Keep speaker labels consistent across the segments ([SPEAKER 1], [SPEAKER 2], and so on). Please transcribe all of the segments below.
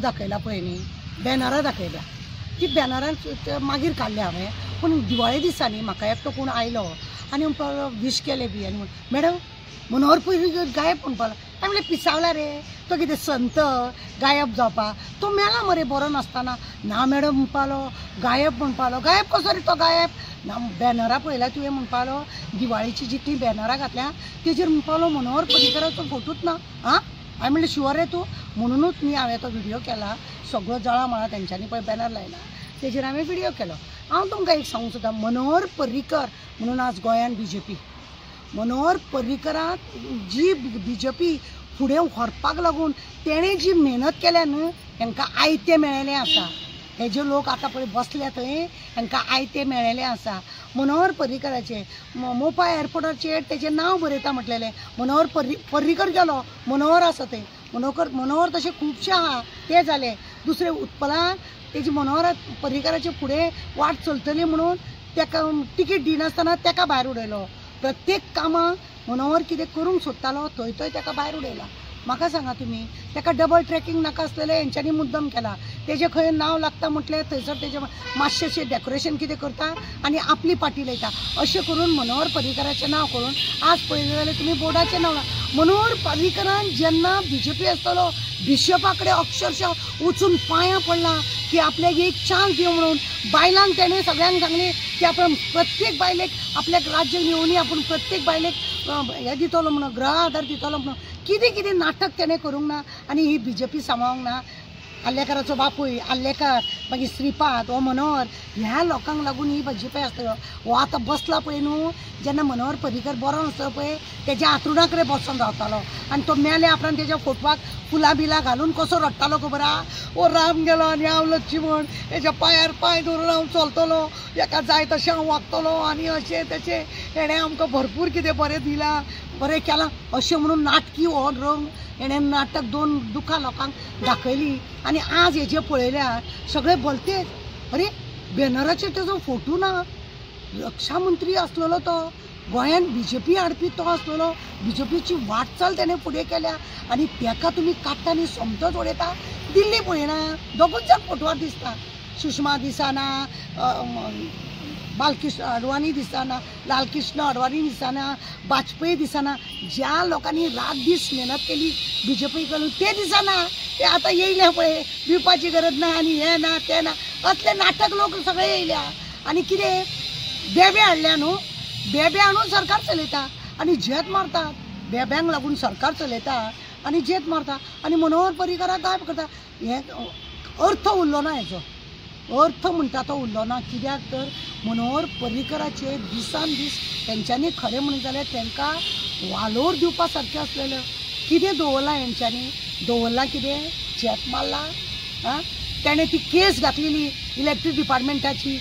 [SPEAKER 1] दाखयला पळय न्ही, बॅनरां दाखयल्या, ती बॅनरां मागीर काडल्या हांवें, पूण दिवाळे दिसांनी म्हाका एकटो कोण आयलो आनी विश केले बी आनी मॅडम मनोहर पर्रीकर गायब म्हणपाक लागलो. हांवें म्हणलें पिसावला रे, तो कितें संत गायब जावपा, तो मेला मरे बरो नासतना. ना मॅडम म्हणपालो गायब म्हणपालो, गायब कसो रे तो गायब ना. बॅनरां पळयल्या तुवें म्हणपालो, दिवाळीची जितली बॅनरां घातल्या तेजेर म्हणपालो मनोहर पर्रीकराचो फोटोच ना. हां हांवें म्हणलें शुअर रे तूं, म्हणूनच न्ही हांवें तो व्हिडियो केला. सगळो जळा मळा तेंच्यांनी पळय बॅनर लायला तेजेर हांवें व्हिडियो केलो. हांव तुमकां एक सांगूं सोदतां, मनोहर पर्रीकर म्हणून आज गोंयान BJP, मनोहर पर्रीकराक जी BJP फुडें व्हरपाक लागून तेणें जी मेहनत केल्या न्हय तांकां आयतें मेळ्ळेलें आसा. हे जे लोक आतां पळय बसल्या थंय तांकां आयतें मेळ्ळेलें आसा. मनोहर पर्रीकराचें मोपा एअरपोर्टाचेर तेजें नांव बरयता म्हटलेलें, मनोहर पर्रीकर गेलो, मनोहर आसा थंय. मनोहर तशें खुबशे आहा ते जाले. दुसरे उत्पलाक तेजी मनोहर पर्रीकराचे फुडें वाट चलतली म्हणून ताका तिकीट दिनासतना ताका भायर उडयलो. प्रत्येक कामाक मनोहर कितें करूंक सोदतालो थंय थंय ताका भायर उडयला. म्हाका सांगा तुमी, ताका डबल ट्रॅकिंग नाका आसलेलें हेंच्यांनी मुद्दम केला. तेजें खंय नांव लागता म्हटलें थंयसर तेजें मातशेंशें डेकोरेशन कितें करता आनी आपली पाटी लायता. अशें करून मनोहर पर्रीकराचें नांव करून आज पळयलें जाल्यार तुमी बोर्डाचें नांव. मनोहर पर्रीकरान जेन्ना BJP आसतलो बिशपा कडेन अक्षरशः वचून पांयां पडला की आपल्याक एक चान्स दिवं म्हणून. बायलांक तेणें सगळ्यांक सांगलें की आपण प्रत्येक बायलेक आपल्याक राज्य घेवनी, आपूण प्रत्येक बायलेक हें दितलो म्हणून, ग्रह आधार दितलो म्हणून. कितें कितें नाटक तेणें करूंक ना आनी ही BJP सांबाळूंक ना. आल्लेकाराचो बापूय आल्लेकार, मागीर श्रीपाद हो मनोहर, ह्या लोकांक लागून ही BJP आसतलो. हो आतां बसला पळय न्हू, जेन्ना मनोहर पर्रीकर बरो नासलो पळय तेज्या आंतरुणा कडेन बसून रावतालो आनी तो मेल्या उपरांत तेज्या फोटवाक फुलां बिलां घालून कसो रडटालो खबर आहा. ओ राम गेलो आनी हांव लक्ष्मण, हेज्या पांयार पांय धरून हांव चलतलो, हेका जाय तशें हांव वागतलो आनी अशें तशें. हेणें आमकां भरपूर कितें बरें दिलां, बरें केलां अशें म्हणून नाटकी हो रंग हेणें नाटक दोन दुखां लोकांक दाखयली. आनी आज हेजे पळयल्यार सगळे बोलते, अरे बॅनराचेर तेजो फोटो ना. रक्षा मंत्री आसलेलो तो, गोंयान BJP हाडपी तो आसलेलो, BJPची वाटचाल तेणें फुडें केल्या आनी ताका तुमी काडटा आनी समजत उडयता. दिल्ली पळयना, दोगूच जाण फोटवार दिसता. सुषमा दिसना, बालकृष्ण अडवाणी दिसना, लालकृष्ण अडवाणी दिसना, वाजपेयी दिसना. ज्या लोकांनी रात दीस मेहनत केली BJP कडून ते दिसना. ते आतां येयले पळय, दिवपाची गरज ना आनी हें ना तें ना, असले नाटक लोक सगळे येयल्या. आनी कितें बेबे हाडल्या न्हू, बेबे हाडून सरकार चलयता आनी झेत मारतात. बेब्यांक लागून सरकार चलयता आनी झेत मारता आनी मनोहर पर्रीकराक गायब करता. हें अर्थ उरलो ना, हेजो अर्थ म्हणटा तो उरलो ना. कित्याक तर मनोहर पर्रीकराचे दिसान दीस तेंच्यांनी खरें म्हणून जाल्यार तांकां वालोर दिवपा सारकें आसलेलें. कितें दवरलां हेंच्यांनी, दवरलां कितें, झेत मारला. आं तेणें ती केस घातलेली इलेक्ट्रीक डिपार्टमेंटाची,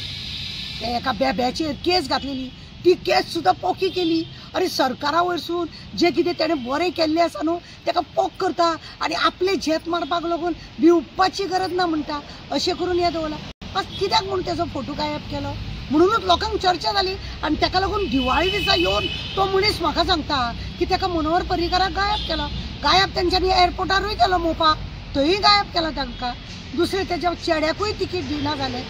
[SPEAKER 1] एका बेब्याचेर केस घातलेली, ती केस सुद्दां पोकी केली. अरे सरकारा वयरसून जें कितें तेणें बरें केल्लें आसा न्हू ताका पोक करता आनी आपले झेत मारपाक लागून भिवपाची गरज ना म्हणटा. अशें करून हें दवरलां. आज कित्याक म्हूण तेजो फोटो गायब केलो म्हणूनच लोकांक चर्चा जाली आनी ताका लागून दिवाळी दिसा येवन तो मनीस म्हाका सांगता की ताका मनोहर पर्रीकराक गायब केलो. गायब तेंच्यांनी एअरपोर्टारूय केलो मोपा, थंय गायब केलो तांकां. दुसरे तेज्या चेड्याकूय तिकीट दिना जालें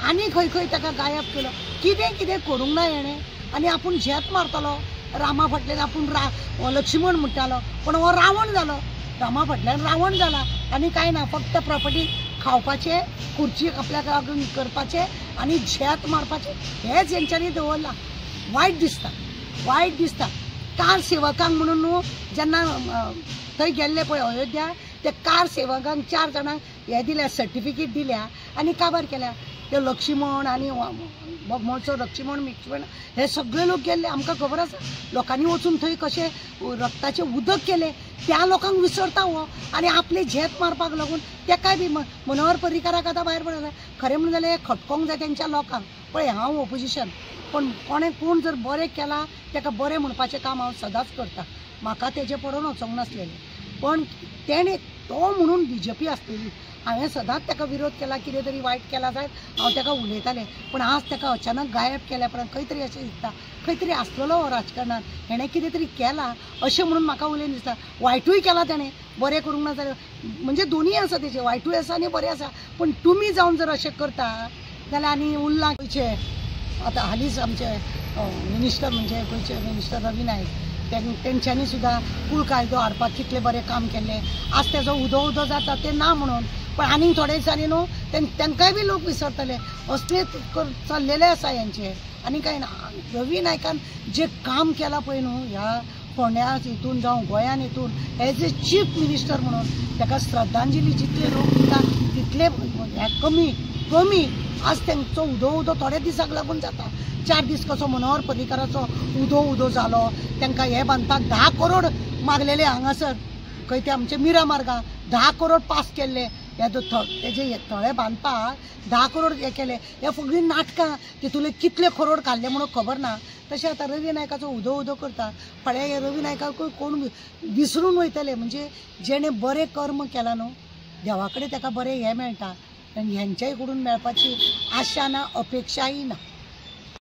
[SPEAKER 1] आनी खंय खंय ताका गायब केलो. कितें कितें करूंक ना हेणें. आनी आपूण झेत मारतलो रामा फाटल्यान, आपूण लक्ष्मण म्हणटालो पूण हो रावण जालो. रामा फाटल्यान रावण जाला आनी कांय ना, फक्त प्रॉपर्टी खावपाचें, खुर्ची आपल्याक लागून करपाचें आनी झेत मारपाचें हेंच हेंच्यांनी दवरलां. वायट दिसता, वायट दिसता. कार सेवकांक म्हणून न्हू जेन्ना थंय गेल्ले पळय अयोध्या, त्या कार सेवकांक 4 जाणांक हें दिल्या, सर्टिफिकेट दिल्या आनी काबार केल्या. ते लक्ष्मण आनी बोगमोळचो लक्ष्मण हे सगळे लोक गेल्ले. आमकां खबर आसा लोकांनी वचून थंय कशें रक्ताचें उदक केलें, त्या लोकांक विसरता हो आनी आपले झेत मारपाक लागून ताकाय बी मनोहर पर्रीकराक आतां भायर पडला. खरें म्हणून जाल्यार खटकोंक जाय तेंच्या लोकांक. पळय हांव ऑपोजिशन, पण कोण जर बरें केलां ताका बरें म्हणपाचें काम हांव सदांच करता. म्हाका तेजें पडून वचोंक नासलेलें, पण तेणें तो म्हणून BJP आसलेली. हांवें सदांच ताका विरोध केला, कितें तरी वायट केला जायत हांव ताका उलयतालें. पण आज ताका अचानक गायब केल्या उपरांत खंय तरी अशें दिसता खंय तरी आसलेलो हो राजकारणात, हेणें कितें तरी केलां अशें म्हणून म्हाका उलयन दिसता. वायटूय केलां ताणें, बरें करूंक ना जाल्यार म्हणजे दोनीय आसा तेजें, वायटूय आसा आनी बरें आसा. पूण तुमी जावन जर अशें करता जाल्यार आनी उरलां गोंयचे आतां हालींच आमचे मिनिस्टर म्हणजे गोंयचे मिनिस्टर रवी नायक तेंच्यांनी सुद्दां कूळ कायदो हाडपाक कितलें बरें काम केल्लें. आज तेजो उदो उदो जाता तें ना म्हणून, पण आनीक थोडे दिसांनी न्हू तांकांय बी लोक विसरतले. असले चल्लेले आसा हेंचे आनी कांय ना. रवी नायकान जें काम केलां पळय न्हू ह्या फोंड्या हितून जावं गोंयान हितून एज ए चीफ मिनिस्टर म्हणून ताका श्रद्धांजली जितले लोक दिता तितले कमी कमी. आज तेंचो उदो उदो थोडे दिसाक लागून जाता. 4 दीस कसो मनोहर पर्रीकाराचो उदो उदो जालो, तांकां हे बांदपाक 10 करोड मागलेले हांगासर खंय ते आमचे मिरा मार्गा 10 करोड पास केल्ले. तेजे थळे बांदपाक 10 करोड हे केले. हे सगळीं नाटकां तितूंतले कितले करोड काडले म्हणून खबर ना. तशें आतां रवी नायकाचो उदो उदो करता. फाल्यां हे रवी नायकाक कोण विसरून वयतले. म्हणजे जेणें बरें कर्म केलां न्हू देवा कडेन ताका बरें हें मेळटा आनी हेंच्याय कडून मेळपाची आशा ना, अपेक्षाय ना.